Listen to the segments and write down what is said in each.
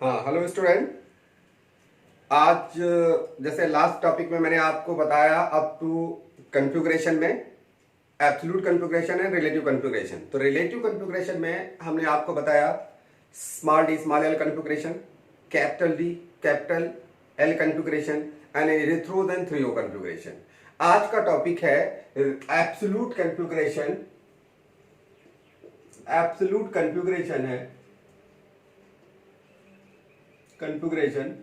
हाँ, hello student. आज जैसे लास्ट टॉपिक में मैंने आपको बताया अप टू कॉन्फ़िगरेशन में एब्सोल्यूट कॉन्फ़िगरेशन है, रिलेटिव कॉन्फ़िगरेशन। तो रिलेटिव कॉन्फ़िगरेशन में हमने आपको बताया small D small L configuration, capital D capital L configuration and erythro then three O configuration. आज का टॉपिक है एब्सोल्यूट कॉन्फ़िगरेशन। एब्सोल्यूट कॉन्फ़िगरेशन है कॉन्फ़िगरेशन,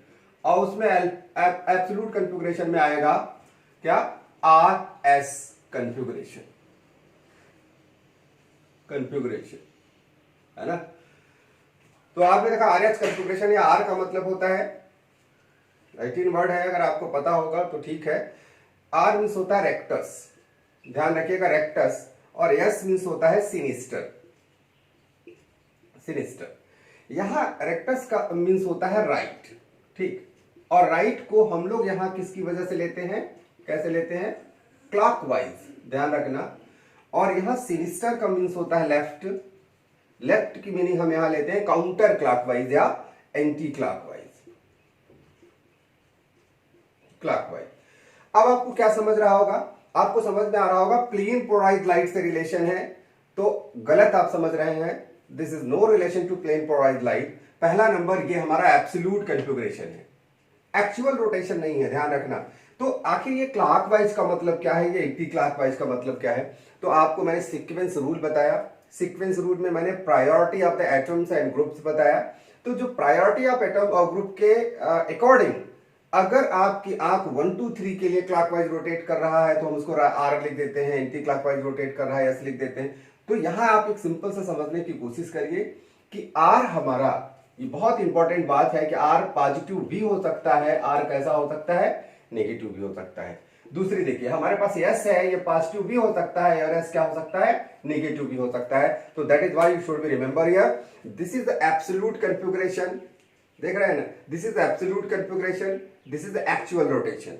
और उसमें एब्सोल्यूट कॉन्फ़िगरेशन में आएगा क्या? R S configuration. कॉन्फ़िगरेशन है ना। तो आपने देखा आर एस कॉन्फ़िगरेशन, या आर का मतलब होता है, लैटिन वर्ड है, अगर आपको पता होगा तो ठीक है। आर मीन्स होता है रेक्टस, ध्यान रखिएगा, रेक्टस। और एस मीन्स होता है सिनिस्टर। सिनिस्टर यहां रेक्टस का मीन्स होता है राइट, ठीक। और राइट को हम लोग यहां किसकी वजह से लेते हैं, कैसे लेते हैं? क्लॉकवाइज, ध्यान रखना। और यहां सिनिस्टर का मीन्स होता है लेफ्ट। लेफ्ट की मीनिंग हम यहां लेते हैं काउंटर क्लॉकवाइज या एंटी क्लॉकवाइज। क्लॉकवाइज। अब आपको क्या समझ रहा होगा? आपको समझ में आ रहा होगा प्लेन पोलराइज्ड लाइट से रिलेशन है, तो गलत आप समझ रहे हैं। This is no relation to plane polarised light. पहला नंबर, ये हमारा एब्सोल्यूट कॉन्फ़िगरेशन है, एक्चुअल रोटेशन नहीं है, ध्यान रखना। तो आखिर ये क्लॉकवाइज का मतलब क्या है, ये एंटी क्लॉकवाइज का मतलब क्या है? तो आपको मैंने सीक्वेंस रूल बताया। सीक्वेंस रूल में मैंने priority of the atoms and groups बताया। तो जो प्रायोरिटी ऑफ एटम और ग्रुप के अकॉर्डिंग, अगर आपकी आंख 1 2 3 के लिए क्लॉकवाइज रोटेट कर रहा है तो हम उसको आर लिख देते हैं, एंटी क्लॉकवाइज रोटेट कर रहा है एस लिख देते हैं। तो यहां आप एक सिंपल से समझने की कोशिश करिए कि आर हमारा, ये बहुत इंपॉर्टेंट बात है कि आर पॉजिटिव भी हो सकता है, आर कैसा हो सकता है? नेगेटिव भी हो सकता है। दूसरी देखिए, हमारे पास एस है, ये पॉजिटिव भी हो सकता है, और एस क्या हो सकता है? नेगेटिव भी हो सकता है। तो that is why you should be remember here, this is the absolute configuration. देख रहे हैं ना, this is absolute configuration, this is actual rotation.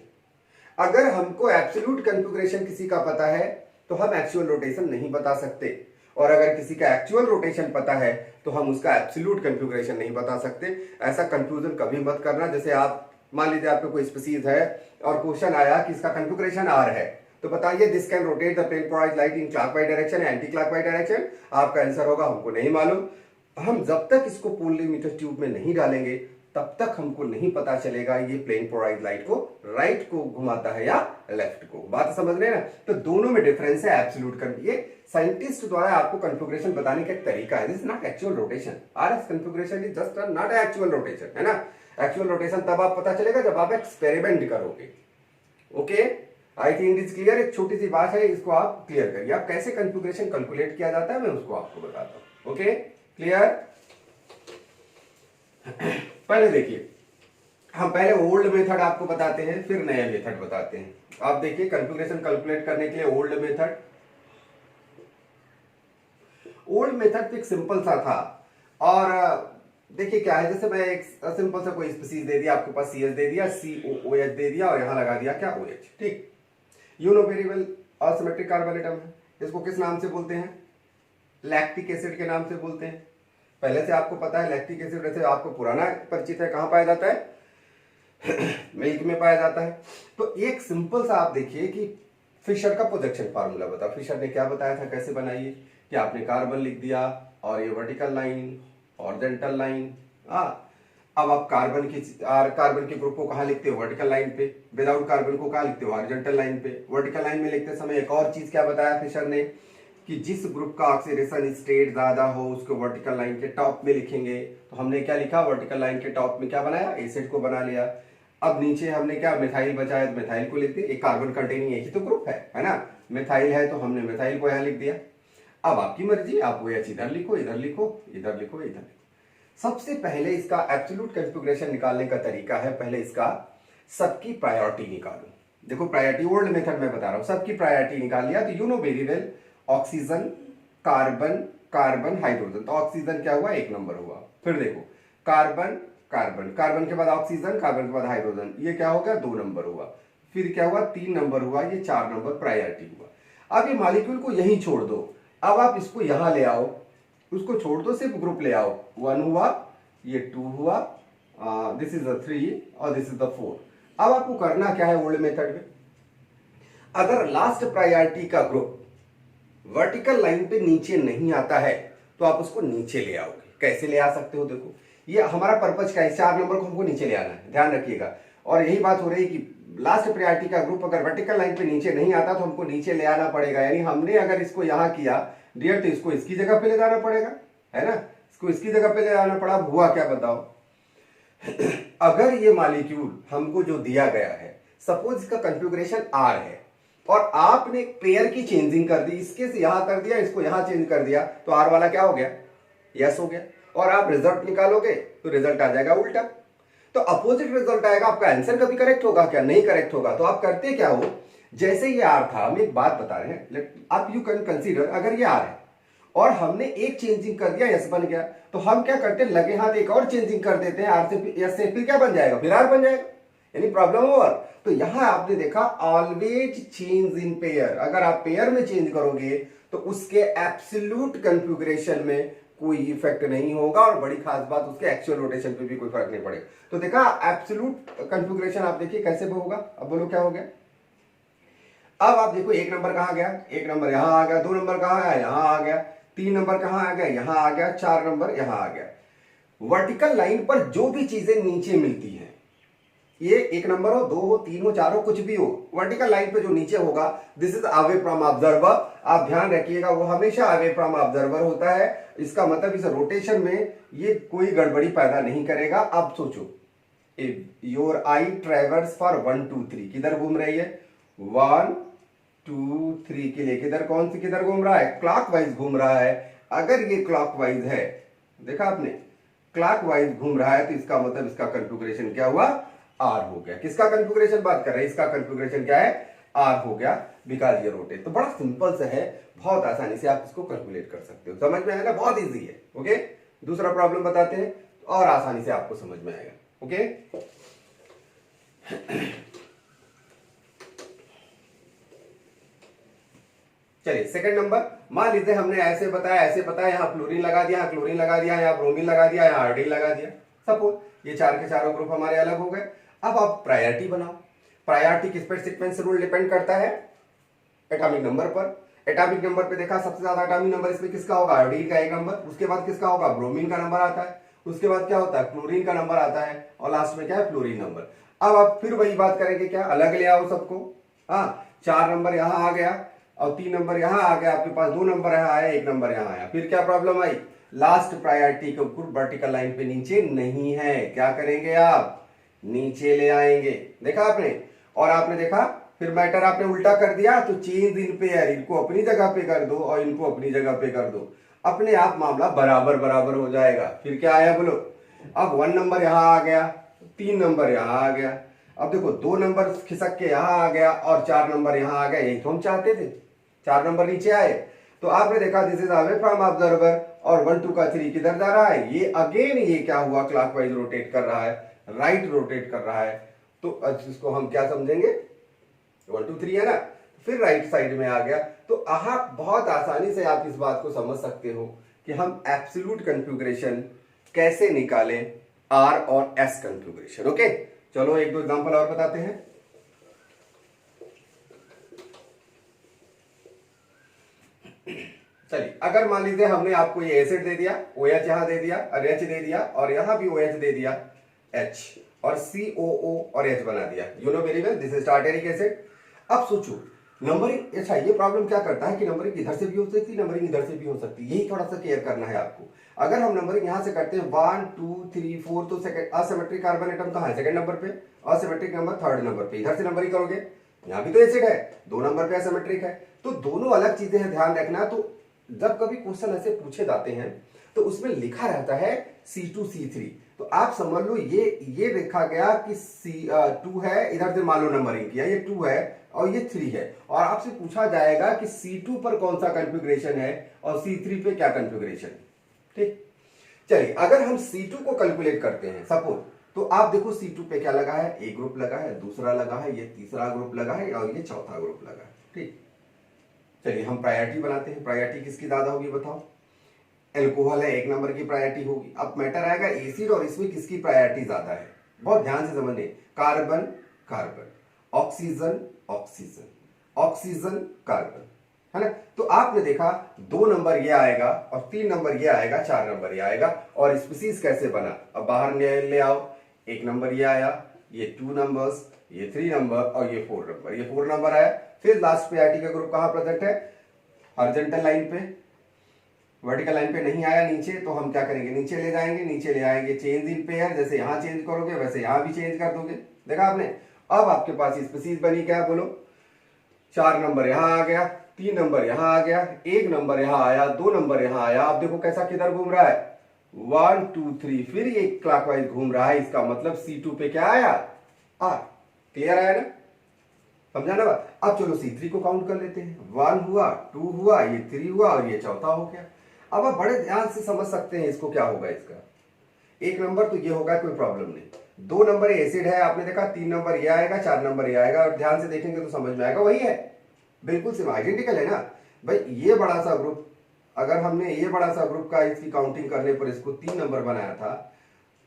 अगर हमको एब्सोल्यूट कॉन्फ़िगरेशन किसी का पता है तो हम एक्चुअल रोटेशन नहीं बता सकते, और अगर किसी का एक्चुअल रोटेशन पता है तो हम उसका एब्सोल्यूट कॉन्फ़िगरेशन नहीं बता सकते। ऐसा कंफ्यूजन कभी मत करना। जैसे आप मान लीजिए आपको कोई स्पीसीज है और क्वेश्चन आया कि इसका कॉन्फ़िगरेशन आर है, तो बताइए this can rotate the plane polarised light in clockwise direction, anti clockwise direction. आपका आंसर होगा हमको नहीं मालूम। हम जब तक इसको पोलरीमीटर ट्यूब में नहीं डालेंगे तब तक हमको नहीं पता चलेगा ये प्लेन पोलराइज्ड लाइट को राइट को घुमाता है या लेफ्ट को। बात समझ रहे हैं ना। तो दोनों में डिफरेंस है एब्सोल्यूट कर, ये साइंटिस्ट द्वारा आपको कॉन्फ़िगरेशन बताने का एक तरीका है। This is not actual rotation. RS configuration is just not actual rotation, है ना। एक्चुअल रोटेशन तब आप पता चलेगा जब आप एक्सपेरिमेंट करोगे। Okay, I think it is clear. एक छोटी सी बात है, इसको आप क्लियर करिए। आप कैसे कॉन्फ़िगरेशन कैलकुलेट किया जाता है मैं उसको आपको बताता हूं। Okay, clear. पहले देखिए, हम पहले ओल्ड मेथड आपको बताते हैं, फिर नया मेथड बताते हैं। आप देखिए कॉन्फ़िगरेशन कैलकुलेट करने के लिए ओल्ड मेथड। ओल्ड मेथड तो एक सिंपल सा था, और देखिए क्या है, जैसे मैं एक सिंपल सा कोई स्पीसीज दे दिया, आपके पास सी एच दे दिया, COOH दे दिया, और यहां लगा दिया क्या? OH, ठीक। You know very well, asymmetric carbon atom है। इसको किस नाम से बोलते हैं? लैक्टिक एसिड के नाम से बोलते हैं। पहले से आपको पता है लैक्टिक एसिड, वैसे आपको पुराना परिचित है, कहां पाया जाता है? मिल्क में पाया जाता है। तो एक सिंपल सा आप देखिए कि फिशर का प्रोजेक्शन फार्मूला बता। फिशर ने क्या बताया था, कैसे बनाइए? कि आपने कार्बन लिख दिया और ये वर्टिकल लाइन, हॉरिजॉन्टल लाइन। अब आप कार्बन के ग्रुप को कहां लिखते हो? वर्टिकल लाइन पे। विदाउट कार्बन को कहां लिखते हो? हॉरिजॉन्टल लाइन पे। वर्टिकल लाइन में लिखते समय एक और चीज क्या बताया फिशर ने, कि जिस ग्रुप का ऑक्सीडेशन स्टेट ज्यादा हो उसको वर्टिकल लाइन के टॉप में लिखेंगे। तो हमने क्या लिखा? वर्टिकल लाइन के टॉप में क्या बनाया? एसिड को बना लिया। अब नीचे हमने क्या, मिथाइल बचाया तो मिथाइल को लिख दिया। एक कार्बन कंटेनिंग एक ही तो ग्रुप है ना। मिथाइल है तो हमने मिथाइल को यहां लिख दिया। अब आपकी मर्जी, आप वो OH इधर लिखो, इधर लिखो, इधर लिखो, इधर लिखो। सबसे पहले इसका एब्सोल्यूट कॉन्फ़िगरेशन निकालने का तरीका है, पहले इसका सबकी प्रायोरिटी निकालो। देखो प्रायोरिटी, ओल्ड मेथड में बता रहा हूं, सबकी प्रायोरिटी निकाल लिया तो you know very well, oxygen, carbon, carbon, hydrogen. तो ऑक्सीजन क्या हुआ? 1 नंबर हुआ। फिर देखो कार्बन, कार्बन, कार्बन के बाद ऑक्सीजन, कार्बन के बाद हाइड्रोजन, ये क्या हो गया? 2 नंबर हुआ। फिर क्या हुआ? 3 नंबर हुआ, ये 4 नंबर प्रायोरिटी हुआ। अब ये मॉलिक्यूल को यहीं छोड़ दो। अब आप इसको यहां ले आओ, उसको छोड़ दो, सिर्फ ग्रुप ले आओ। 1 हुआ, ये 2 हुआ, दिस इज द 3 और दिस इज द 4। अब आपको करना क्या है ओल्ड मेथड में, अगर लास्ट प्रायोरिटी का ग्रुप वर्टिकल लाइन पे नीचे नहीं आता है तो आप उसको नीचे ले आओगे। कैसे ले आ सकते हो, देखो ये हमारा पर्पज क्या है, 4 नंबर को हमको नीचे ले आना है, ध्यान रखिएगा। और यही बात हो रही है कि लास्ट प्रायोरिटी का ग्रुप अगर वर्टिकल लाइन पे नीचे नहीं आता तो हमको नीचे ले आना पड़ेगा। यानी हमने अगर इसको यहां किया डियर तो इसको इसकी जगह पे ले जाना पड़ेगा, है ना, इसको इसकी जगह पे ले जाना पड़ा। हुआ क्या बताओ, अगर ये मॉलिक्यूल हमको जो दिया गया है, सपोज इसका कॉन्फ़िगरेशन आर है और आपने एक पेयर की चेंजिंग कर दी, इसके से यहां कर दिया, इसको यहां चेंज कर दिया, तो आर वाला क्या हो गया, यस हो गया। और आप रिजल्ट निकालोगे तो रिजल्ट आ जाएगा उल्टा, तो अपोजिट रिजल्ट आएगा। आपका आंसर कभी करेक्ट होगा क्या, नहीं करेक्ट होगा। तो आप करते क्या हो, जैसे ये आर था, हम एक बात बता रहे हैं, आप यू कैन कंसीडर अगर ये आर है और हमने एक चेंजिंग कर दिया, यस बन गया, तो हम क्या करते हैं, लगे हाथ एक और चेंजिंग कर देते हैं आर से यस से, फिर क्या बन जाएगा, फिर आर बन जाएगा, यानी प्रॉब्लम ओवर। तो यहां आपने देखा ऑलवेज चेंज इन पेयर, अगर आप पेयर में चेंज करोगे तो उसके एब्सोल्यूट कॉन्फ़िगरेशन में कोई इफेक्ट नहीं होगा और बड़ी खास बात उसके एक्चुअल रोटेशन पे भी कोई फर्क नहीं पड़ेगा। तो देखा एब्सोल्यूट कॉन्फ़िगरेशन आप देखिए कैसे होगा। अब बोलो क्या हो गया, अब आप देखो 1 नंबर कहां गया, 1 नंबर यहां आ गया, 2 नंबर कहां आया, यहां आ गया, 3 नंबर कहां आ गया, यहां आ गया, 4 नंबर यहां आ गया। वर्टिकल लाइन पर जो भी चीजें नीचे मिलती हैं, ये 1 नंबर हो, 2 हो, 3 हो, 4 हो, कुछ भी हो, वर्टिकल लाइन पे जो नीचे होगा this is away from observer. आप ध्यान रखिएगा वो हमेशा अवे फ्रॉम ऑब्जर्वर होता है। इसका मतलब इस रोटेशन में ये कोई गड़बड़ी पैदा नहीं करेगा। अब सोचो, योर आई ट्रेवर्स फॉर 1 2 3, किधर घूम रही है, 1 2 3 के लिए किधर, कौन सी किधर घूम रहा है, क्लॉकवाइज घूम रहा है। अगर ये क्लॉकवाइज है, देखा आपने, क्लॉकवाइज घूम रहा है, तो इसका मतलब इसका कॉन्फ़िगरेशन क्या हुआ, आर हो गया। किसका कॉन्फ़िगरेशन बात कर रहे हैं, इसका कॉन्फ़िगरेशन क्या है, आर हो गया, बिकॉज ये रोटेट। तो बड़ा सिंपल सा है, बहुत आसानी से आप इसको कैलकुलेट कर सकते हो। समझ में आएगा, बहुत इजी है। ओके, दूसरा प्रॉब्लम बताते हैं और आसानी से आपको समझ में आएगा। ओके, चलिए सेकंड नंबर, मान लीजिए हमने ऐसे बताया, यहाँ फ्लोरीन लगा दिया, यहाँ क्लोरीन लगा दिया, यहाँ ब्रोमीन लगा दिया, यहाँ आयोडीन लगा दिया। सपोज ये 4 के चारों ग्रुप हमारे अलग हो गए। अब आप प्रायोरिटी बनाओ। प्रायोरिटी किस पर सीक्वेंस रूल डिपेंड करता है, एटॉमिक नंबर पर। एटॉमिक नंबर पे देखा सबसे ज्यादा एटॉमिक नंबर इसमें किसका होगा, आयोडीन का 1 नंबर, उसके बाद किसका होगा, ब्रोमीन का नंबर आता है, उसके बाद क्या होता है, क्लोरीन का नंबर आता है, और लास्ट में क्या है, फ्लोरीन नंबर। अब आप फिर वही बात करेंगे, क्या अलग ले आओ सबको। हाँ, 4 नंबर यहां आ गया और 3 नंबर यहां आ गया, आपके पास 2 नंबर यहां आया, 1 नंबर यहां आया। फिर क्या प्रॉब्लम आई, लास्ट प्रायोरिटी का ग्रुप वर्टिकल लाइन पे नीचे नहीं है, क्या करेंगे आप, नीचे ले आएंगे। देखा आपने, और आपने देखा फिर मैटर आपने उल्टा कर दिया, तो चेंज इन पेयर, इनको अपनी जगह पे कर दो और इनको अपनी जगह पे कर दो, अपने आप मामला बराबर बराबर हो जाएगा। फिर क्या आया बोलो, अब 1 नंबर यहां आ गया, 3 नंबर यहां आ गया, अब देखो 2 नंबर खिसक के यहां आ गया और 4 नंबर यहां आ गया। यही तो हम चाहते थे, 4 नंबर नीचे आए। तो आपने देखा this is away from observer, और 1 2 का 3 किधर जा रहा है, ये अगेन ये क्या हुआ, क्लॉकवाइज रोटेट कर रहा है, राइट रोटेट कर रहा है। तो इसको हम क्या समझेंगे, 1 2 3 है ना, फिर राइट साइड में आ गया। तो आप बहुत आसानी से आप इस बात को समझ सकते हो कि हम एब्सोल्यूट कॉन्फ़िगरेशन कैसे निकालें, आर और एस कॉन्फ़िगरेशन। ओके, चलो 1 2 एग्जांपल और बताते हैं। चलिए, अगर मान लीजिए हमने आपको ये एसिड दे दिया, OH यहां दे दिया और H दे दिया, और यहां भी OH दे दिया, H और COO और H बना दिया। You know very well, this is tartaric acid. अब सोचो नंबरिंग, अच्छा ये प्रॉब्लम क्या करता है कि नंबरिंग इधर से भी हो सकती है, नंबरिंग इधर से भी हो सकती है, यही थोड़ा सा केयर करना है आपको। अगर हम नंबरिंग यहां से करते हैं 1 2 3 4, तो सेकंड असिमेट्रिक कार्बन एटम कहां है, सेकंड नंबर पे, असिमेट्रिक नंबर 3rd नंबर पे। इधर से नंबरिंग करोगे, यहां भी तो एसिड है, 2 नंबर पे असिमेट्रिक है, तो दोनों अलग चीजें हैं, ध्यान रखना। तो जब कभी क्वेश्चन ऐसे पूछे जाते हैं तो उसमें लिखा रहता है C2 C3, तो आप समझ लो ये देखा गया कि C2 है, इधर से मान लो नंबरिंग किया, ये 2 है और ये 3 है, और आपसे पूछा जाएगा कि C2 पर कौन सा कॉन्फ़िगरेशन है और C3 पे क्या कॉन्फ़िगरेशन है। ठीक, चलिए अगर हम C2 को कैलकुलेट करते हैं सपोज, तो आप देखो C2 पे क्या लगा है, एक ग्रुप लगा है, दूसरा लगा है, ये तीसरा ग्रुप लगा है और ये चौथा ग्रुप लगा है। ठीक, चलिए हम प्रायोरिटी बनाते हैं। प्रायोरिटी किसकी ज्यादा होगी बताओ, एल्कोहल है, 1 नंबर की प्रायोरिटी होगी। अब मैटर आएगा एसिड और इसमें किसकी प्रायोरिटी ज्यादा है, बहुत ध्यान से समझिए। Carbon carbon, oxygen oxygen, oxygen carbon, है ना। तो आपने देखा 2 नंबर ये आएगा और 3 नंबर ये आएगा, 4 नंबर ये आएगा। और स्पीसीज कैसे बना, अब बाहर ले आओ, 1 नंबर ये आया, ये 2 नंबर्स, ये 3 नंबर और ये 4 नंबर, ये 4 नंबर आया। फिर लास्ट प्रायोरिटी का ग्रुप कहां प्रेजेंट है, हॉरिजॉन्टल लाइन पे, वर्टिकल लाइन पे नहीं आया नीचे, तो हम क्या करेंगे, नीचे ले जाएंगे, नीचे ले आएंगे, चेंज इन पेयर, जैसे यहां चेंज करोगे वैसे यहां भी चेंज कर दोगे। देखा आपने। अब आपके पास स्पीसीज बनी क्या, बोलो, 4 नंबर यहां आ गया, 3 नंबर यहां आ गया, 1 नंबर यहां आया, 2 नंबर यहां आया। अब देखो कैसा किधर घूम रहा है, 1 2 3, फिर ये क्लॉकवाइज घूम रहा है। इसका मतलब C2 पे क्या आया, R। क्लियर आया ना, समझा ना बात। अब चलो C3 को काउंट कर लेते हैं, 1 हुआ, 2 हुआ, ये 3 हुआ और ये चौथा हो गया। अब आप बड़े ध्यान से समझ सकते हैं इसको, क्या होगा इसका। 1 नंबर तो ये होगा, कोई प्रॉब्लम नहीं। 2 नंबर एसिड है, आपने देखा, 3 नंबर ये आएगा, 4 नंबर ये आएगा। और ध्यान से देखेंगे तो समझ में आएगा, वही है, बिल्कुल सेम आइडेंटिकल है ना भाई। ये बड़ा सा ग्रुप, अगर हमने ये बड़ा सा ग्रुप का इसकी काउंटिंग करने पर इसको 3 नंबर बनाया था,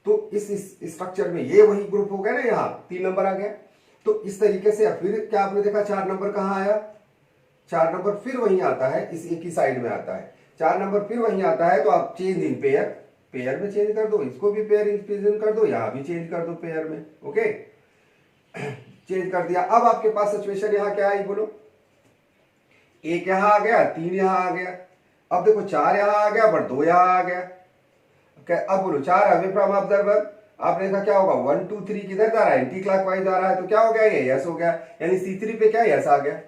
तो इस स्ट्रक्चर में ये वही ग्रुप हो गया ना, यहाँ 3 नंबर आ गया। तो इस तरीके से फिर क्या आपने देखा, 4 नंबर कहां आया, 4 नंबर फिर वहीं आता है, इस एक ही साइड में आता है, 4 नंबर फिर वहीं आता है। तो आप चेंज इन पेयर, पेयर में चेंज कर दो, इसको भी पेयर इन कर दो, यहां भी चेंज कर दो पेयर में, ओके। चेंज कर दिया। अब आपके पास सिचुएशन यहां क्या आई, बोलो, 1 यहां आ गया, 3 यहां आ गया। अब देखो 4 यहां आ गया, बट 2 यहां आ गया। अब बोलो 4 अवे फ्रॉम ऑब्जर्वर, आपने देखा क्या होगा, 1 2 3 किधर जा रहा है, एंटी क्लॉकवाइज आ रहा है, तो क्या हो गया, ये यस हो गया, यानी C3 पे क्या यस आ गया।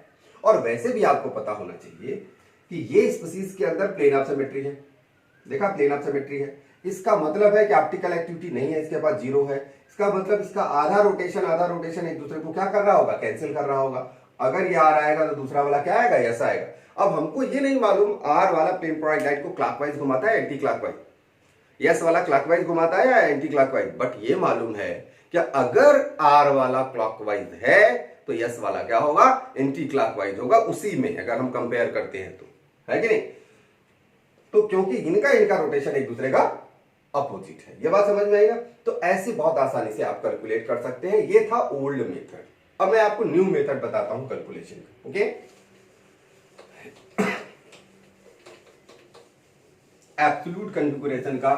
और वैसे भी आपको पता होना चाहिए कि ये स्पीसीज के अंदर प्लेन ऑफ सिमेट्री है, देखा, प्लेन ऑफ सिमेट्री है। इसका मतलब है कि ऑप्टिकल एक्टिविटी नहीं है, इसके पास 0 है। इसका मतलब इसका आधा रोटेशन एक दूसरे को क्या कर रहा होगा, कैंसिल कर रहा होगा। अगर ये आर आएगा तो दूसरा वाला क्या आएगा, यस आएगा। अब हमको ये नहीं मालूम आर वाला प्लेन पोलराइज्ड लाइट को क्लॉकवाइज घुमाता है, एंटी क्लॉकवाइज, यस वाला क्लॉकवाइज घुमाता है या एंटी क्लॉकवाइज। बट ये मालूम है कि अगर आर वाला क्लॉकवाइज है तो यस वाला क्या होगा, एंटी क्लॉकवाइज होगा, उसी में अगर हम कंपेयर करते हैं तो, है कि नहीं। तो क्योंकि इनका रोटेशन एक दूसरे का अपोजिट है, ये बात समझ में आई ना। तो ऐसे बहुत आसानी से आप कैलकुलेट कर सकते हैं। ये था ओल्ड मेथड। अब मैं आपको न्यू मेथड बताता हूं कैलकुलेशन का, ओके। एब्सोल्यूट कॉन्फ़िगरेशन का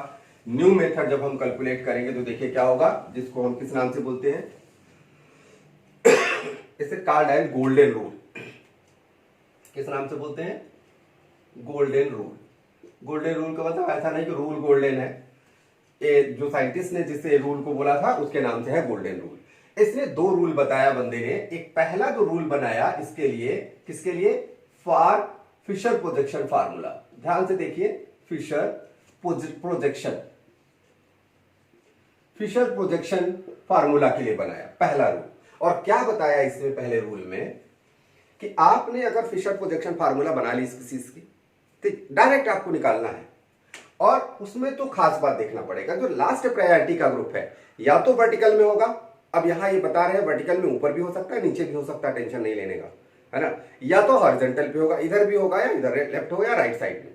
न्यू मेथड जब हम कैलकुलेट करेंगे तो देखिए क्या होगा, जिसको हम किस नाम से बोलते हैं, इसे कॉल्ड एज गोल्डन रूल। किस नाम से बोलते हैं, गोल्डन रूल। गोल्डन रूल का मतलब ऐसा नहीं कि रूल गोल्डन है, ये जो साइंटिस्ट ने जिससे रूल को बोला था उसके नाम से है गोल्डन रूल। इसने 2 रूल बताया बंदे ने। एक पहला जो रूल बनाया इसके लिए, किसके लिए, फॉर फिशर प्रोजेक्शन फार्मूला। ध्यान से देखिए, Fischer projection, Fischer projection formula के लिए बनाया पहला रूल। और क्या बताया इसमें पहले रूल में कि आपने अगर फिशर प्रोजेक्शन फार्मूला बना ली स्पीसीज की, तो डायरेक्ट आपको निकालना है। और उसमें तो खास बात देखना पड़ेगा, जो लास्ट प्रायोरिटी का ग्रुप है या तो वर्टिकल में होगा, अब यहां ये बता रहे हैं वर्टिकल में ऊपर भी हो सकता है नीचे भी हो सकता है, टेंशन नहीं लेने का, है ना। या तो हॉरिजॉन्टल पे होगा, इधर भी होगा या इधर लेफ्ट होगा या राइट साइड में।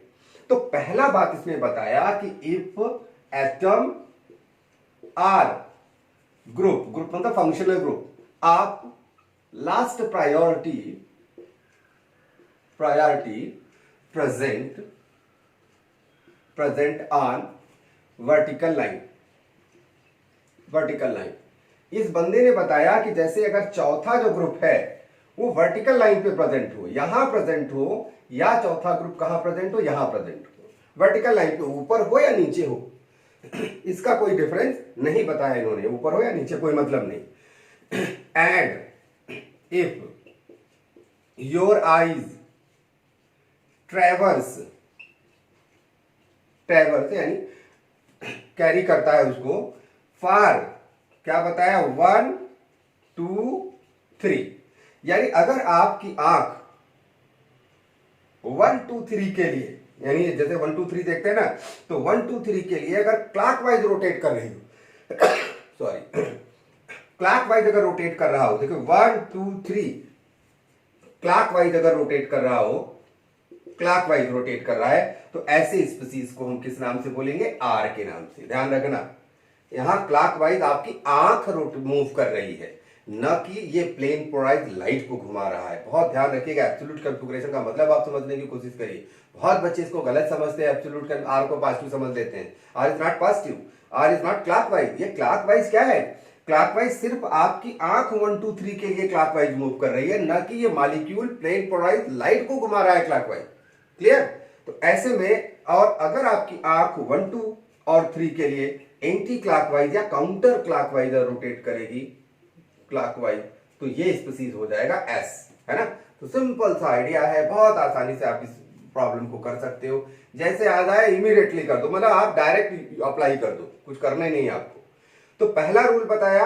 तो पहला बात इसने बताया कि if atom R group, group मतलब फंक्शनल ग्रुप, आप last priority present on vertical line। इस बंदे ने बताया कि जैसे अगर चौथा जो ग्रुप है वो वर्टिकल लाइन पे प्रेजेंट हो, यहां प्रेजेंट हो, या चौथा ग्रुप कहां प्रेजेंट हो, यहां प्रेजेंट हो, वर्टिकल लाइन पे ऊपर हो या नीचे हो, इसका कोई डिफरेंस नहीं बताया इन्होंने, ऊपर हो या नीचे कोई मतलब नहीं। एंड इफ योर आईज ट्रेवर्स यानी कैरी करता है उसको, फार क्या बताया, 1 2 3, यानी अगर आपकी आंख 1 2 3 के लिए, यानी जैसे 1 2 3 देखते हैं ना, तो 1 2 3 के लिए अगर क्लॉकवाइज रोटेट कर रही हो, सॉरी, क्लॉकवाइज अगर रोटेट कर रहा हो, देखो 1 2 3 क्लॉकवाइज अगर रोटेट कर रहा हो, क्लॉकवाइज रोटेट कर रहा है, तो ऐसे स्पीसीज को हम किस नाम से बोलेंगे? आर के नाम से। ध्यान रखना, यहां क्लॉकवाइज आपकी आंख मूव कर रही है, न कि ये प्लेन पोलराइज्ड लाइट को घुमा रहा है। बहुत ध्यान रखिएगा, एब्सोल्यूट कॉन्फ़िगरेशन का मतलब आप समझने की कोशिश करिए। बहुत बच्चे इसको गलत समझते हैं, एब्सोल्यूट आर को पॉजिटिव समझ लेते हैं। R is not positive, R is not clockwise. ये क्लॉकवाइज क्या है? क्लॉकवाइज सिर्फ आपकी आंख 1 2 3 के लिए क्लॉकवाइज मूव कर रही है, न कि ये मॉलिक्यूल प्लेन पोलराइज्ड लाइट को घुमा रहा है क्लॉकवाइज। क्लियर? तो ऐसे में, और अगर आपकी आंख 1 2 और 3 के लिए एंटी क्लॉकवाइज या काउंटर क्लॉकवाइज रोटेट करेगी क्लॉकवाइज, तो ये स्पीसीज हो जाएगा एस, है ना। तो सिंपल सा आइडिया है, बहुत आसानी से आप इस प्रॉब्लम को कर सकते हो। जैसे आ जाए इमीडिएटली कर दो, मतलब आप डायरेक्ट अप्लाई कर दो, कुछ करना ही नहीं है आपको। तो पहला रूल बताया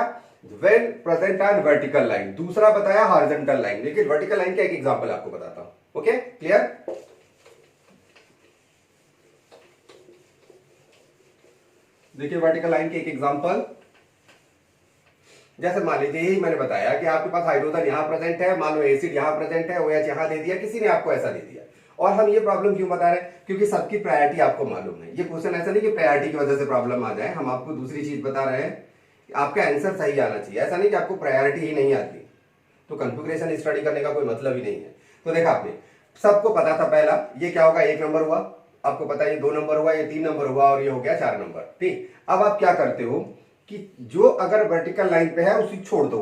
when present on vertical line, दूसरा बताया हॉरिजॉन्टल लाइन। लेकिन वर्टिकल लाइन का एक एग्जांपल आपको बताता हूं। Okay, clear? देखिए वर्टिकल लाइन के एक एग्जांपल, जैसे मान लीजिए यही मैंने बताया कि आपके पास हाइड्रोजन यहां प्रेजेंट है, मान लो एसिड यहां प्रेजेंट है, OH यहां दे दिया, किसी ने आपको ऐसा दे दिया। और हम ये प्रॉब्लम क्यों बता रहे हैं? क्योंकि सबकी प्रायोरिटी आपको मालूम है। ये क्वेश्चन ऐसा नहीं कि प्रायोरिटी की वजह से प्रॉब्लम आ जाए, हम आपको दूसरी चीज बता रहे हैं कि आपका आंसर सही आना चाहिए। ऐसा नहीं कि आपको प्रायोरिटी ही नहीं आती तो कॉन्फ़िगरेशन स्टडी करने का कोई मतलब ही नहीं है। तो देखा आपने, सबको पता था पहला ये क्या होगा, 1 नंबर हुआ, आपको पता है ये 2 नंबर हुआ, ये 3 नंबर हुआ, और ये हो गया 4 नंबर। ठीक, अब आप क्या करते हो कि जो अगर वर्टिकल लाइन पे है उसी छोड़ दो,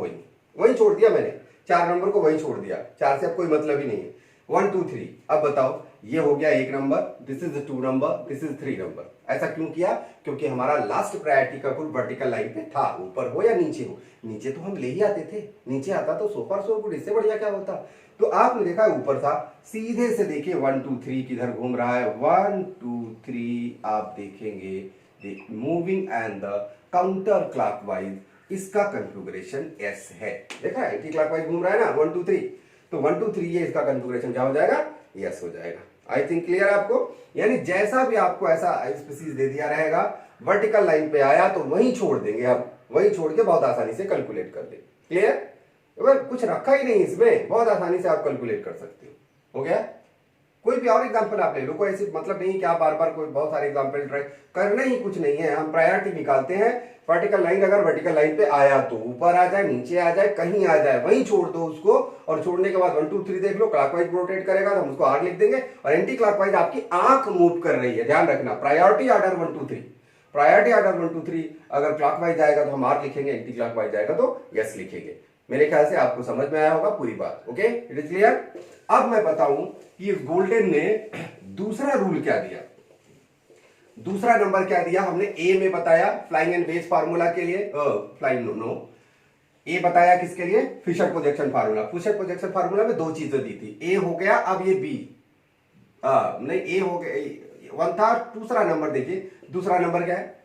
वही छोड़ दिया मैंने, 4 नंबर को वही छोड़ दिया, 4 से अब कोई मतलब ही नहीं है। 1 2 3, अब बताओ ये हो गया 1 number, this is 2 number, this is 3 number. ऐसा क्यों किया? क्योंकि हमारा लास्ट प्रायोरिटी का ग्रुप वर्टिकल लाइन पे था, ऊपर हो या नीचे हो। नीचे तो हम ले ही आते थे, नीचे आता तो सुपर सो गुड, इससे बढ़िया क्या होता। तो आपने देखा ऊपर था, सीधे से देखिए 1 2 3 किधर घूम रहा है, 1 2 3 आप देखेंगे moving and the counter clockwise, इसका कॉन्फ़िगरेशन एस है। देखा एंटी क्लॉकवाइज घूम रहा है ना 1 2 3, तो 1 2 3 ये इसका कॉन्फ़िगरेशन क्या हो जाएगा? यस हो जाएगा। आई थिंक क्लियर आपको? यानी जैसा भी आपको ऐसा स्पीसीज दे दिया रहेगा, वर्टिकल लाइन पे आया तो वहीं छोड़ देंगे, आप वहीं छोड़ के बहुत आसानी से कैलकुलेट कर देंगे। क्लियर? कुछ रखा ही नहीं इसमें, बहुत आसानी से आप कैलकुलेट कर सकते हो गया। कोई भी और एग्जांपल आप ले लो, कोई ऐसी मतलब नहीं कि आप बार बार कोई बहुत सारे एग्जांपल ट्राई करना ही कुछ नहीं है। हम प्रायोरिटी निकालते हैं, वर्टिकल लाइन अगर वर्टिकल लाइन पे आया तो ऊपर आ जाए, नीचे आ जाए, कहीं आ जाए, वहीं छोड़ दो उसको, और छोड़ने के बाद 1 2 3 देख लो, क्लॉकवाइज रोटेट करेगा तो हम उसको आर लिख देंगे, और एंटी क्लॉकवाइज आपकी आंख मूव कर रही है। ध्यान रखना, प्रायोरिटी ऑर्डर 1 2 3, प्रायोरिटी ऑर्डर 1 2 3, अगर क्लॉकवाइज आएगा तो हम आर लिखेंगे, एंटी क्लॉकवाइज आएगा तो यस लिखेंगे। मेरे ख्याल से आपको समझ में आया होगा पूरी बात। Okay, it is clear? अब मैं बताऊं कि गोल्डन ने दूसरा रूल क्या दिया, दूसरा नंबर क्या दिया। हमने ए में बताया फ्लाइंग एंड वेज फार्मूला के लिए, फ्लाइंग नो, ए बताया किसके लिए? Fischer projection formula. Fischer projection formula में 2 चीजें दी थी, ए हो गया, अब ये बी, नहीं ए हो गया, 1 था। दूसरा नंबर देखिए, दूसरा नंबर क्या है?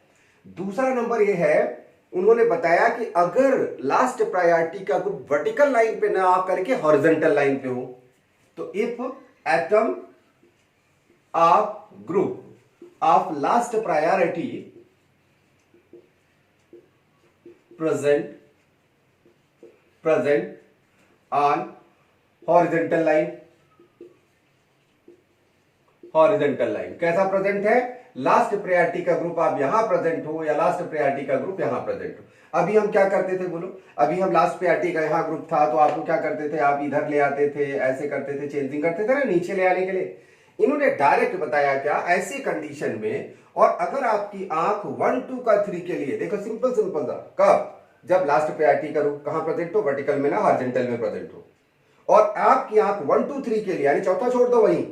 दूसरा नंबर ये है, उन्होंने बताया कि अगर लास्ट प्रायोरिटी का ग्रुप वर्टिकल लाइन पे ना आकर के हॉरिजॉन्टल लाइन पे हो, तो if atom of group of last priority present on horizontal line, horizontal line कैसा प्रेजेंट है? लास्ट प्रायोरिटी का ग्रुप आप यहां प्रेजेंट हो या लास्ट प्रायोरिटी का ग्रुप यहां प्रेजेंट हो। अभी हम क्या करते थे बोलो? अभी हम लास्ट प्रायोरिटी का यहां ग्रुप था तो आपको क्या करते थे? आप इधर ले आते थे, ऐसे करते थे, चेंजिंग करते थे ना नीचे ले आने के लिए। इन्होंने डायरेक्ट बताया क्या, ऐसी कंडीशन में, और अगर आपकी आंख 1 2 का 3 के लिए, देखो सिंपल सिंपल था, कब? जब लास्ट प्रायोरिटी का ग्रुप कहां प्रेजेंट हो? वर्टिकल में ना हॉरिजॉन्टल में प्रेजेंट हो। और आपकी आंख 1 2 3 के लिए, यानी चौथा छोड़ दो, वहीं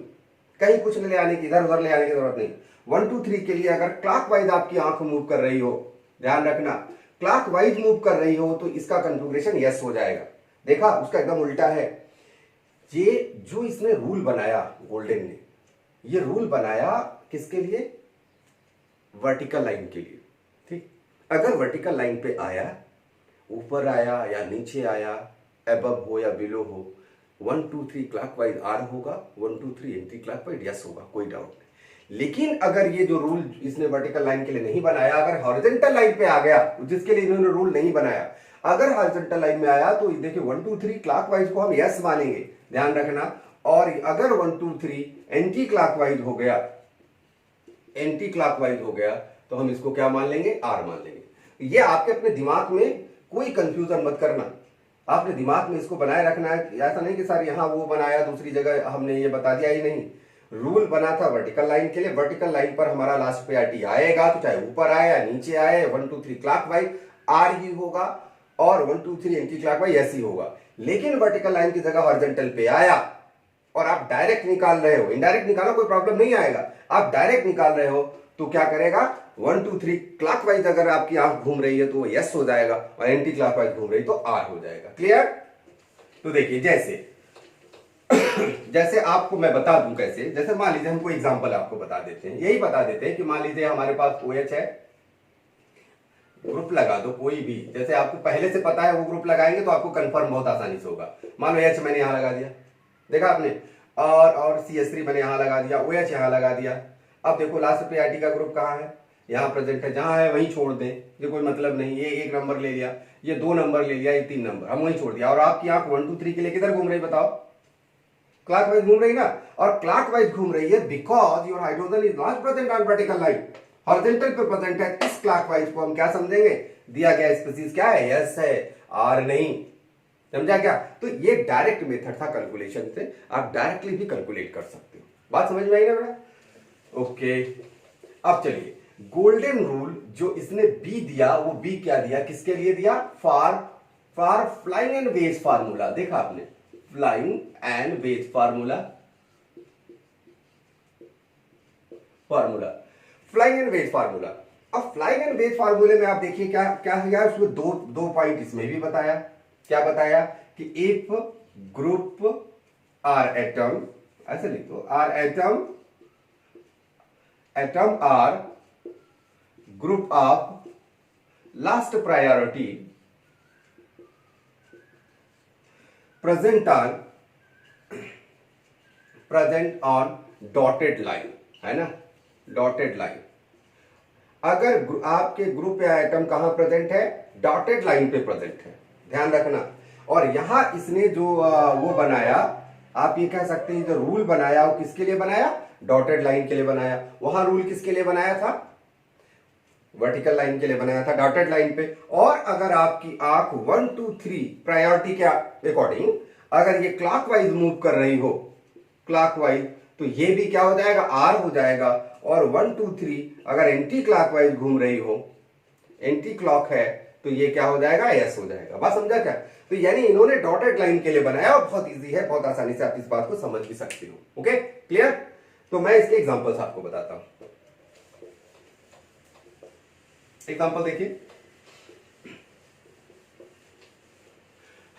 कहीं कुछ ले आने की, इधर उधर ले आने की जरूरत नहीं। 1 2 3 के लिए अगर क्लॉकवाइज आपकी आंख मूव कर रही हो, ध्यान रखना, क्लॉकवाइज मूव कर रही हो तो इसका कॉन्फ़िगरेशन यस हो जाएगा। देखा, उसका एकदम उल्टा है। ये जो इसने रूल बनाया गोल्डन ने, ये रूल बनाया किसके लिए? वर्टिकल लाइन के लिए। ठीक, अगर वर्टिकल लाइन पे आया, ऊपर आया या नीचे आया, अबव हो या बिलो हो, 1 2 3 क्लॉकवाइज आर होगा, 1 2 3 एंटी क्लॉकवाइज यस होगा, कोई डाउट नहीं। लेकिन अगर ये जो रूल इसने वर्टिकल लाइन के लिए नहीं बनाया, अगर हॉरिजॉन्टल लाइन पे आ गया, जिसके लिए इन्होंने रूल नहीं बनाया, अगर हॉरिजॉन्टल लाइन में आया तो देखिए 1 2 3 क्लॉकवाइज को हम यस मानेंगे, ध्यान रखना, और अगर 1 2 3 एंटी क्लॉकवाइज हो गया, एंटी क्लॉकवाइज हो गया, तो हम इसको क्या मान लेंगे, आर मान लेंगे। ये आपके अपने दिमाग में कोई कंफ्यूजन मत करना, आपने दिमाग में इसको बनाए रखना है। ऐसा नहीं कि सर यहाँ वो बनाया दूसरी जगह हमने ये बता दिया, ही नहीं। रूल बना था वर्टिकल लाइन के लिए, वर्टिकल लाइन पर हमारा लास्ट प्रायोरिटी आएगा, तो चाहे ऊपर आए या नीचे आए, 1 2 3 क्लॉकवाइज आर ही होगा, और 1 2 3 एंटी क्लॉकवाइज ऐसी होगा। लेकिन वर्टिकल लाइन की जगह हॉरिजॉन्टल पे आया और आप डायरेक्ट निकाल रहे हो, इनडायरेक्ट निकालो कोई प्रॉब्लम नहीं आएगा, आप डायरेक्ट निकाल रहे हो तो क्या करेगा, 1 2 3 क्लॉकवाइज अगर आपकी आंख घूम रही है तो वो यस हो जाएगा, और एंटी क्लॉकवाइज घूम रही तो आर हो जाएगा। क्लियर? तो देखिए जैसे जैसे आपको मैं बता दूं कैसे, जैसे मान लीजिए हम कोई एग्जांपल आपको बता देते हैं, यही बता देते हैं कि मान लीजिए हमारे पास OH है, ग्रुप लगा दो कोई भी, जैसे आपको पहले से पता है वो ग्रुप लगाएंगे तो आपको कंफर्म बहुत आसानी से होगा। मान लो H मैंने यहां लगा दिया, देखा आपने, और CH3 मैंने यहां लगा दिया, OH यहां लगा दिया। अब देखो लास्ट प्रायोरिटी का ग्रुप कहां है, यहां प्रेजेंट है, जहां है वहीं छोड़ दें, ये कोई मतलब नहीं। ये 1 नंबर ले लिया, ये 2 नंबर ले लिया, ये 3 नंबर, हम वहीं छोड़ दिया। और आपकी आंख 1 2 3 के लिए किधर घूम रही बताओ, क्लॉकवाइज घूम रही ना, और क्लॉकवाइज घूम रही है because your hydrogen is not present on vertical line, horizontal पे प्रेजेंट है। इस क्लॉकवाइज को हम क्या समझेंगे, दिया गया स्पीसीज क्या है, यस है, आर नहीं। समझा क्या? तो ये डायरेक्ट मेथड था कैलकुलेशन से, आप डायरेक्टली भी कैलकुलेट कर सकते हो। बात समझ में आई ना बेटा? ओके, अब चलिए गोल्डन रूल जो इसने बी दिया, वो बी क्या दिया, किसके लिए दिया, for flying and wedge formula. देखा आपने, flying and wedge formula, flying and wedge formula. अब फ्लाइंग एंड वेज फार्मूले में आप देखिए क्या क्या है, उसमें दो पॉइंट इसमें भी बताया। क्या बताया कि इफ ग्रुप आर एटम, ऐसे लिख दो, R atom R group of last priority present on dotted line, है ना, डॉटेड लाइन। अगर आपके ग्रुप या एटम कहां प्रेजेंट है, डॉटेड लाइन पे प्रेजेंट है, ध्यान रखना। और यहां इसने जो वो बनाया, आप ये कह सकते हैं जो रूल बनाया वो किसके लिए बनाया, डॉटेड लाइन के लिए बनाया। वहां रूल किसके लिए बनाया था, वर्टिकल लाइन के लिए बनाया था, डॉटेड लाइन पे। और अगर आपकी आंख 1 2 3 प्रायोरिटी के अकॉर्डिंग अगर ये क्लॉकवाइज मूव कर रही हो, क्लॉकवाइज, तो ये भी क्या हो जाएगा, आर हो जाएगा। और 1 2 3 अगर एंटी क्लॉकवाइज घूम रही हो, एंटी क्लॉक है, तो ये क्या हो जाएगा, एस हो जाएगा। बात समझा क्या? तो यानी इन्होंने डॉटेड लाइन के लिए बनाया, और बहुत इजी है, बहुत आसानी से आप इस बात को समझ भी सकते हो। Okay, clear? तो मैं इसके एग्जांपल्स आपको बताता हूं। एग्जांपल देखिए,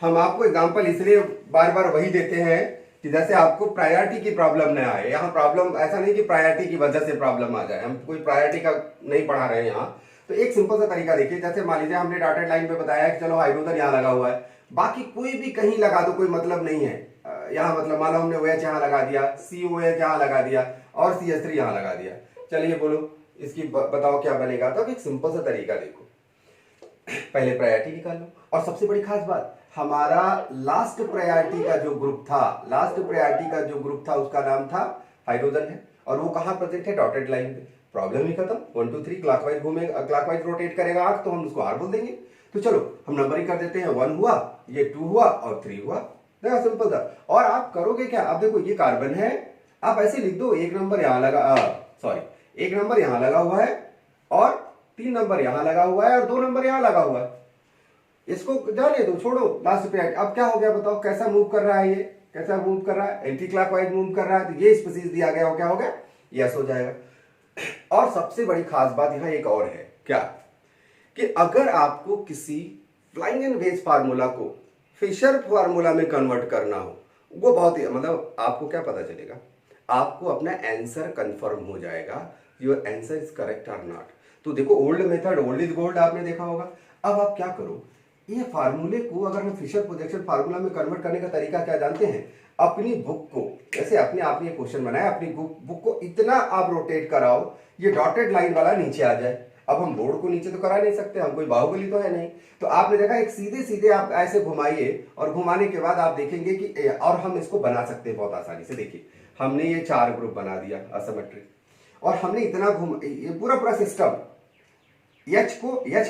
हम आपको एग्जांपल इसलिए बार बार वही देते हैं कि जैसे आपको प्रायोरिटी की प्रॉब्लम न आए। यहाँ प्रॉब्लम ऐसा नहीं कि प्रायोरिटी की वजह से प्रॉब्लम आ जाए, हम कोई प्रायोरिटी का नहीं पढ़ा रहे हैं यहाँ। तो एक सिंपल सा तरीका देखिए, जैसे मान लीजिए हमने डॉटेड लाइन पे बताया कि चलो हाइड्रोजन यहाँ लगा हुआ है, बाकी कोई भी कहीं लगा दो, कोई मतलब नहीं है। यहाँ मतलब मान लो हमने OH यहाँ लगा दिया, COH यहाँ लगा दिया, और CH3 यहाँ लगा दिया। चलिए बोलो इसकी बताओ क्या बनेगा। तो एक सिंपल सा तरीका देखो, पहले प्रायोरिटी निकाल लो। और सबसे बड़ी खास बात, हमारा लास्ट प्रायोरिटी का जो ग्रुप था, लास्ट प्रायोरिटी का जो ग्रुप था उसका नाम था हाइड्रोजन है, और वो कहां प्रेजेंट है, डॉटेड लाइन पे। प्रॉब्लम ही खत्म। 1 2 3 क्लॉकवाइज घूमेगा, क्लॉकवाइज रोटेट करेगा आंख, तो हम उसको आर बोल देंगे। तो चलो हम नंबरिंग कर देते हैं, 1 हुआ, ये 2 हुआ, और 3 हुआ। देखा, सिंपल था। और आप करोगे क्या, आप देखो ये कार्बन है, आप ऐसे लिख दो, 1 नंबर यहां लगा, सॉरी 1 नंबर यहां लगा हुआ है, और 3 नंबर यहां लगा हुआ है, और 2 नंबर यहां लगा हुआ है। इसको जाने दो, छोड़ो लास्ट पे। अब क्या हो गया बताओ, कैसा मूव कर रहा है, ये कैसा मूव कर रहा है, एंटी क्लॉकवाइज मूव कर रहा है। तो ये स्पीसीज दिया गया हो, क्या हो गया, यस हो जाएगा। और सबसे बड़ी खास बात यहां एक और है, क्या, कि अगर आपको किसी फ्लाइंग एंड वेज फार्मूला को फिशर फार्मूला में कन्वर्ट करना हो, वो बहुत ही मतलब आपको क्या पता चलेगा, आपको अपना आंसर कंफर्म हो जाएगा, योर आंसर इज करेक्ट और नॉट। तो देखो old method, old is gold, आपने देखा होगा। अब आप क्या करो, ये फार्मूले को अगर हम फिशर प्रोजेक्शन फार्मूला में कन्वर्ट करने का तरीका क्या जानते हैं, अपनी बुक को, जैसे अपने आप ये क्वेश्चन बनाया, अपनी बुक को इतना आप रोटेट कराओ, ये डॉटेड लाइन वाला नीचे आ जाए, अब हम बोर्ड को नीचे तो करा नहीं सकते, हम कोई बाहुबली तो है नहीं। तो आपने देखा एक सीधे सीधे आप ऐसे घुमाइए और घुमाने के बाद आप देखेंगे कि और हम इसको बना सकते हैं बहुत आसानी से। देखिए हमने ये 4 ग्रुप बना दिया असिमेट्रिक, और हमने इतना ये पूरा पूरा सिस्टम एच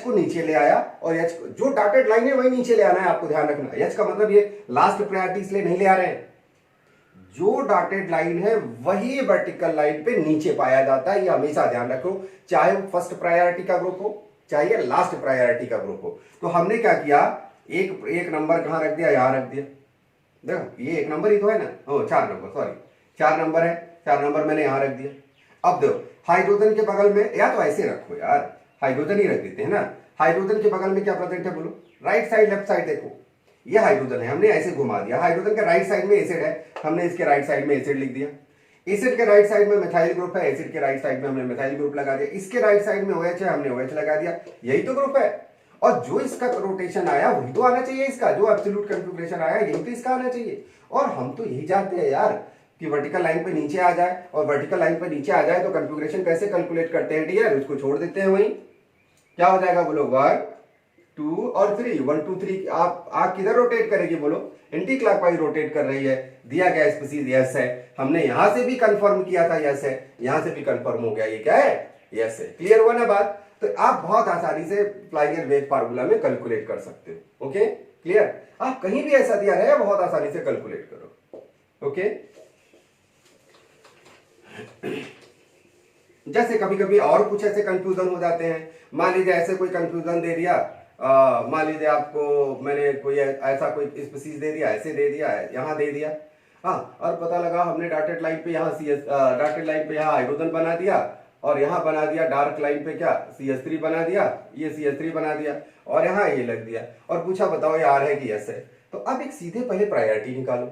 को नीचे ले आया, और एच जो डॉटेड लाइन है वही नीचे ले आना है, आपको ध्यान रखना। एच का मतलब ये लास्ट प्रायोरिटी इसलिए नहीं ले आ रहे हैं, जो डॉटेड लाइन है वही वर्टिकल लाइन पे नीचे पाया जाता है, ये हमेशा ध्यान रखो, चाहे वो फर्स्ट प्रायोरिटी का ग्रुप हो चाहे लास्ट प्रायोरिटी का ग्रुप हो। तो हमने क्या किया, एक नंबर कहां रख दिया, यहां रख दिया। देखो ये 1 नंबर ही तो है ना, 4 नंबर, सॉरी 4 नंबर है, 4 नंबर मैंने यहां रख दिया। अब देखो हाइड्रोजन के बगल में, या तो ऐसे रखो यार, हाइड्रोजन ही रख देते हैं ना। हाइड्रोजन के बगल में क्या प्रेजेंट है बोलो, राइट साइड लेफ्ट साइड। देखो ये हाइड्रोजन है, हमने ऐसे घुमा दिया। हाइड्रोजन के राइट साइड में एसिड है, हमने इसके राइट साइड में एसिड लिख दिया। एसिड के राइट साइड में मिथाइल ग्रुप है, एसिड के राइट साइड में हमने मिथाइल ग्रुप लगा दिया। इसके राइट साइड में OH है, हमने OH लगा दिया। यही तो ग्रुप है, और जो इसका रोटेशन आया वही तो आना चाहिए इसका, जो एब्सोल्यूट कन्फिग्रेशन आया यही तो इसका आना चाहिए। और हम तो यही जानते हैं यार कि वर्टिकल लाइन पे नीचे आ जाए, और वर्टिकल लाइन पे नीचे आ जाए तो कन्फिग्रेशन कैसे कैलकुलेट करते हैं डियर, उसको छोड़ देते हैं वहीं। क्या हो जाएगा बोलो, 1 2 और 3, 1 2 3। आप किधर रोटेट करेगी बोलो, एंटी क्लॉकवाइज रोटेट कर रही है। दिया गया स्पीसीज यस है, हमने यहां से भी कंफर्म किया था यस है, यहां से भी कंफर्म हो गया, ये क्या है, यस है। क्लियर हुआ ना बात। तो आप बहुत आसानी से फ्लाइंग एंड वेव फार्मूला में कैलकुलेट कर सकते हो। ओके क्लियर, आप कहीं भी ऐसा दिया रहे बहुत आसानी से कैलकुलेट करो। ओके जैसे कभी कभी और कुछ ऐसे कंफ्यूजन हो जाते हैं, मान लीजिए ऐसे कोई कंफ्यूजन दे दिया, मान लीजिए आपको मैंने कोई ऐसा कोई स्पीसीज दे दिया, ऐसे दे दिया, यहां दे दिया, हाँ, और पता लगा हमने डॉटेड लाइन पे यहाँ डॉटेड लाइन पे यहाँ हाइड्रोजन बना दिया, और यहाँ बना दिया डार्क लाइन पे क्या CH3 बना दिया, ये CH3 बना दिया, और यहाँ ये लग दिया, और पूछा बताओ ये R है कि S है। तो अब एक सीधे पहले प्रायोरिटी निकालो।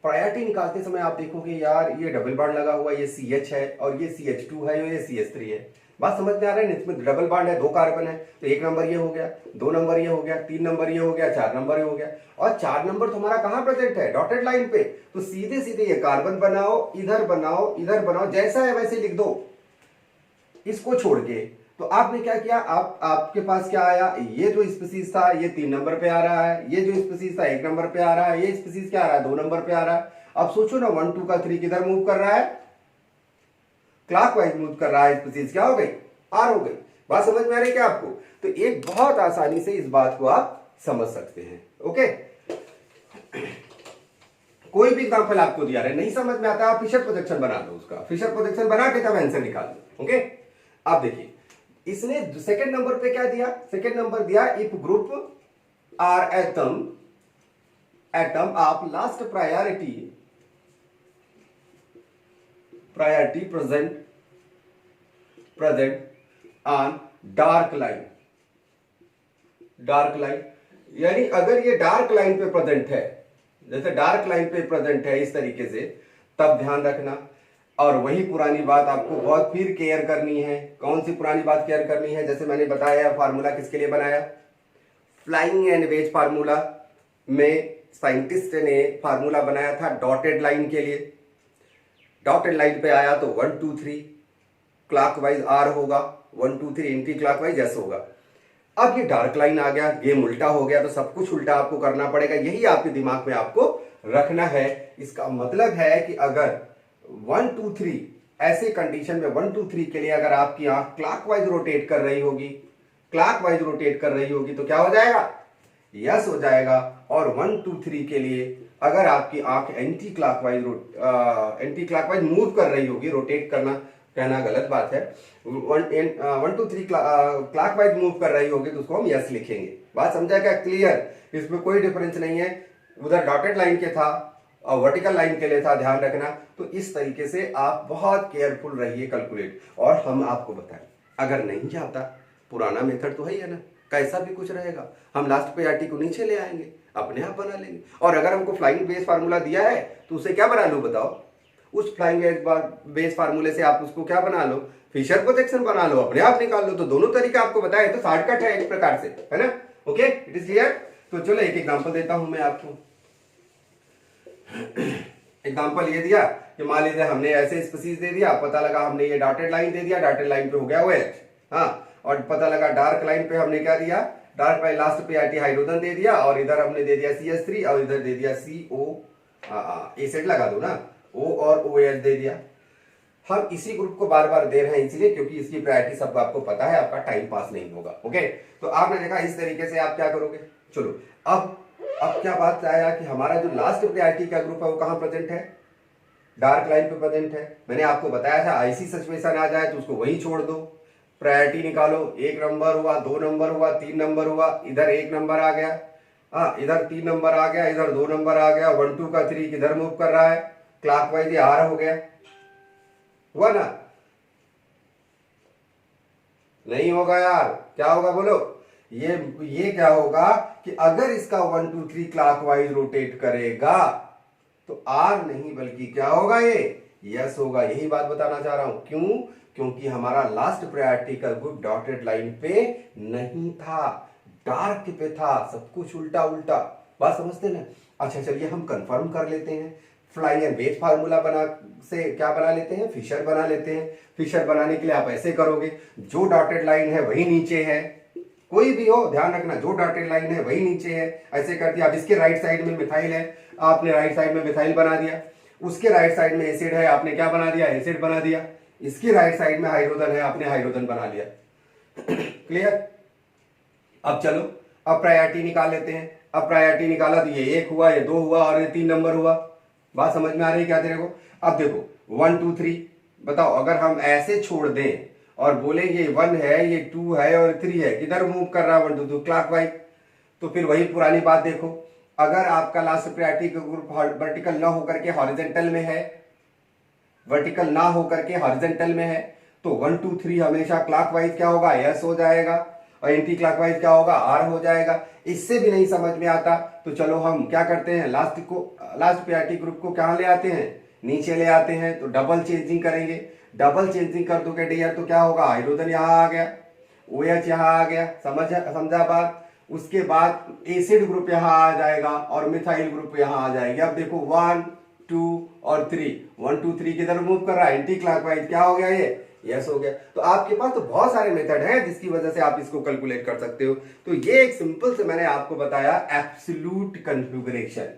प्रायोरिटी निकालते समय आप देखोगे यार ये डबल बॉन्ड लगा हुआ, ये CH है, और ये CH2 है, ये CH3 है। बात समझ में आ रहा है, इसमें डबल बॉन्ड है, 2 कार्बन है, तो 1 नंबर ये हो गया, 2 नंबर ये हो गया, 3 नंबर ये हो गया, 4 नंबर ये हो गया। और 4 नंबर तुम्हारा कहां प्रेजेंट है, डॉटेड लाइन पे। तो सीधे सीधे ये कार्बन बनाओ, इधर बनाओ, इधर बनाओ, जैसा है वैसे लिख दो इसको छोड़ के। तो आपने क्या किया, आपके पास क्या आया, ये जो स्पीसीज था ये 3 नंबर पे आ रहा है, ये जो स्पीसीज था 1 नंबर पे आ रहा है, ये स्पीसीज क्या आ रहा है 2 नंबर पे आ रहा है। अब सोचो ना 1 2 का 3 किधर मूव कर रहा है, क्लॉकवाइज मूव कर रहा है, स्पीसीज क्या हो गई, R हो गई। बात समझ में आ रही है क्या आपको। तो एक बहुत आसानी से इस बात को आप समझ सकते हैं। ओके कोई भी एग्जांपल आपको दिया रहे नहीं समझ में आता, आप फिशर प्रोजेक्शन बना दो, उसका फिशर प्रोजेक्शन बना के तब आंसर निकाल दो। ओके आप देखिए इसने सेकंड नंबर पे क्या दिया, सेकंड नंबर दिया if group R atom of last priority present on dark line, यानी अगर ये डार्क लाइन पे प्रेजेंट है, जैसे डार्क लाइन पे प्रेजेंट है इस तरीके से, तब ध्यान रखना। और वही पुरानी बात आपको बहुत फिर केयर करनी है। कौन सी पुरानी बात केयर करनी है, जैसे मैंने बताया फार्मूला किसके लिए बनाया, फ्लाइंग एंड वेज फार्मूला में साइंटिस्ट ने फार्मूला बनाया था डॉटेड लाइन के लिए। डॉटेड लाइन पे आया तो 1 2 3 क्लॉकवाइज R होगा, 1 2 3 एंटी क्लॉकवाइज S होगा। अब ये डार्क लाइन आ गया, गेम उल्टा हो गया, तो सब कुछ उल्टा आपको करना पड़ेगा। यही आपके दिमाग में आपको रखना है। इसका मतलब है कि अगर 1 2 3 ऐसे कंडीशन में 1 2 3 के लिए अगर आपकी आंख क्लॉकवाइज रोटेट कर रही होगी, तो क्या हो जाएगा, यस हो जाएगा। और 1 2 3 के लिए अगर आपकी आंख एंटी क्लॉकवाइज मूव कर रही होगी, रोटेट करना कहना गलत बात है, 1 2 3 क्लॉकवाइज मूव कर रही होगी तो उसको हम यस लिखेंगे। बात समझा क्या, क्लियर, इसमें कोई डिफरेंस नहीं है। उधर डॉटेड लाइन के था और वर्टिकल लाइन के लिए था, ध्यान रखना। तो इस तरीके से आप बहुत केयरफुल रहिए कैलकुलेट। और हम आपको बताएं अगर नहीं जाता, पुराना मेथड तो है ही है ना, कैसा भी कुछ रहेगा, हम लास्ट पे आरटी को नीचे ले आएंगे, अपने आप बना लेंगे। और अगर हमको फ्लाइंग बेस फार्मूला दिया है तो उसे क्या बना लो बताओ, उस फ्लाइंग बेस फार्मूले से आप उसको क्या बना लो, फिशर प्रोजेक्शन बना लो, अपने आप निकाल लो। तो दोनों तरीका आपको बताया तो शॉर्टकट है एक प्रकार से, है ना। Okay it is clear. तो चलो एक एग्जांपल देता हूं मैं आपको। एग्जांपल ये दिया कि मान लीजिए हमने ऐसे स्पीसीज दे दिया, पता लगा हमने ये डॉटेड लाइन दे दिया, डॉटेड लाइन पे हो गया OH, हाँ, और पता लगा डार्क लाइन पे हमने क्या दिया, डार्क लाइन लास्ट पे आईटी हाइड्रोजन दे दिया, और इधर हमने दे दिया CH3 और इधर दे दिया CO, एसिड लगा दो ना, O और OH दे दिया। हम इसी ग्रुप को बार बार दे रहे हैं इसलिए क्योंकि इसकी प्रायोरिटी सब आपको पता है, आपका टाइम पास नहीं होगा। ओके, तो आपने देखा इस तरीके से आप क्या करोगे। चलो अब क्या बात आया कि हमारा जो लास्ट प्रायोरिटी का ग्रुप है वो कहां प्रेजेंट है, डार्क लाइन पे प्रेजेंट है। मैंने आपको बताया था ऐसी सिचुएशन आ जाए तो उसको वहीं छोड़ दो, प्रायोरिटी निकालो, 1 नंबर हुआ, 2 नंबर हुआ, 3 नंबर हुआ, इधर 1 नंबर आ गया, इधर 3 नंबर आ गया, इधर 2 नंबर आ गया, 1 2 का 3 किधर मूव कर रहा है, क्लॉकवाइज R हो गया, हुआ ना, नहीं होगा यार, क्या होगा बोलो, ये क्या होगा कि अगर इसका 1 2 3 क्लॉकवाइज रोटेट करेगा तो R नहीं बल्कि क्या होगा, ये यस होगा। यही बात बताना चाह रहा हूं, क्यों, क्योंकि हमारा लास्ट प्रायोरिटी का ग्रुप डॉटेड लाइन पे नहीं था, डार्क पे था, सब कुछ उल्टा उल्टा। बात समझते ना। अच्छा चलिए हम कंफर्म कर लेते हैं, फ्लाई एंड वेज फार्मूला बना से क्या बना लेते हैं, फिशर बना लेते हैं। फिशर बनाने के लिए आप ऐसे करोगे, जो डॉटेड लाइन है वही नीचे है, कोई भी हो ध्यान रखना, जो डॉटेड लाइन है वही नीचे है, ऐसे कर दिया। अब इसके राइट साइड में मिथाइल है, आपने राइट साइड में मिथाइल बना दिया, उसके राइट साइड में एसिड है, आपने क्या बना दिया, एसिड बना दिया, इसकी राइट साइड में हाइड्रोजन है, आपने हाइड्रोजन बना लिया। क्लियर। अब चलो अब प्रायोरिटी निकाल लेते हैं। अब प्रायोरिटी निकाला तो ये 1 हुआ, ये 2 हुआ और ये 3 नंबर हुआ। बात समझ में आ रही है क्या तेरे को। अब देखो 1 2 3 बताओ, अगर हम ऐसे छोड़ दें और बोले ये 1 है, ये 2 है और 3 है, किधर मूव कर रहा है 1 2 2 क्लॉकवाइज, तो फिर वही पुरानी बात देखो, अगर आपका लास्ट प्रायोरिटी का ग्रुप वर्टिकल ना होकर के हॉरिजॉन्टल में है, वर्टिकल ना होकर के हॉरिजॉन्टल में है, तो 1 2 3 हमेशा क्लॉकवाइज क्या होगा, यस हो जाएगा, और एंटी क्लॉकवाइज क्या होगा, आर हो जाएगा। इससे भी नहीं समझ में आता तो चलो हम क्या करते हैं, लास्ट प्रायोरिटी ग्रुप को कहां ले आते हैं, नीचे ले आते हैं, तो डबल चेंजिंग करेंगे। डबल चेंजिंग कर दोगे डियर तो क्या होगा, हाइड्रोजन यहां आ गया, OH यहां आ गया, समझा बात। उसके बाद एसिड ग्रुप यहां आ जाएगा और मिथाइल ग्रुप यहां आ जाएगी। अब देखो 1 2 और 3, 1 2 3 किधर मूव कर रहा है, एंटी क्लॉकवाइज, क्या हो गया ये, यस हो गया। तो आपके पास तो बहुत सारे मेथड हैं जिसकी वजह से आप इसको कैलकुलेट कर सकते हो। तो ये एक सिंपल से मैंने आपको बताया एब्सोल्यूट कॉन्फ़िगरेशन।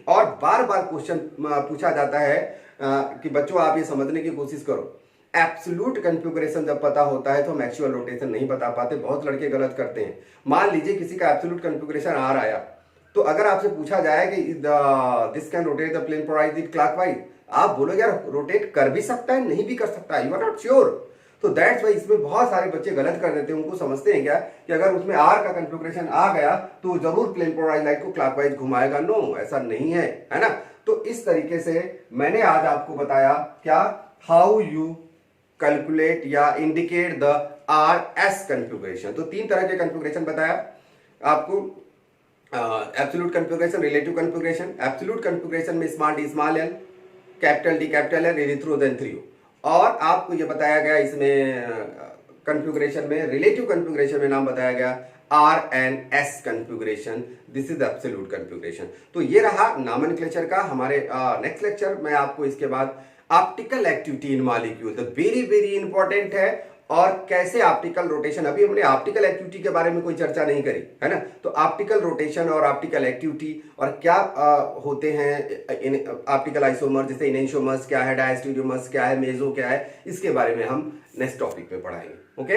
और बार बार क्वेश्चन पूछा जाता है कि बच्चों आप ये समझने की कोशिश करो, एब्सोल्यूट कॉन्फ़िगरेशन जब पता होता है तो हम एक्चुअल रोटेशन नहीं बता पाते। बहुत लड़के गलत करते हैं। मान लीजिए किसी का एब्सोल्यूट कॉन्फ़िगरेशन आर आया, तो अगर आपसे पूछा जाए कि this can rotate the plane polarised clockwise, आप बोलो यार रोटेट कर भी सकता है, नहीं भी कर सकता, यू आर नॉट श्योर। तो दैट्स वाई इसमें बहुत सारे बच्चे गलत कर देते हैं। उनको समझते हैं क्या कि अगर उसमें आर का कॉन्फ़िगरेशन आ गया तो जरूर प्लेन पोलराइज्ड लाइट को क्लॉकवाइज घुमाएगा। नो, ऐसा नहीं है, है ना। तो इस तरीके से मैंने आज आपको बताया क्या, हाउ यू कैलकुलेट या इंडिकेट द RS कॉन्फ़िगरेशन। तो 3 तरह के कॉन्फ़िगरेशन बताया आपको, absolute configuration, relative configuration. Absolute configuration में small D small L, capital D capital L, erythro three. और आपको ये बताया गया इसमें कॉन्फ़िगरेशन में, रिलेटिव कॉन्फ़िगरेशन में नाम बताया गया RNS configuration. This is absolute configuration. तो ये रहा नॉमेनक्लेचर का। हमारे नेक्स्ट लेक्चर में आपको इसके बाद ऑप्टिकल एक्टिविटी इन मॉलिक्यूल, तो वेरी वेरी इंपॉर्टेंट है, और कैसे ऑप्टिकल रोटेशन, अभी हमने ऑप्टिकल एक्टिविटी के बारे में कोई चर्चा नहीं करी, है ना। तो ऑप्टिकल रोटेशन और ऑप्टिकल एक्टिविटी और क्या होते हैं ऑप्टिकल आइसोमर, जैसे इनेंशियोमर्स क्या है, डायस्टेरियोमर्स क्या है, मेसो क्या है, इसके बारे में हम नेक्स्ट टॉपिक में पढ़ाएंगे। ओके।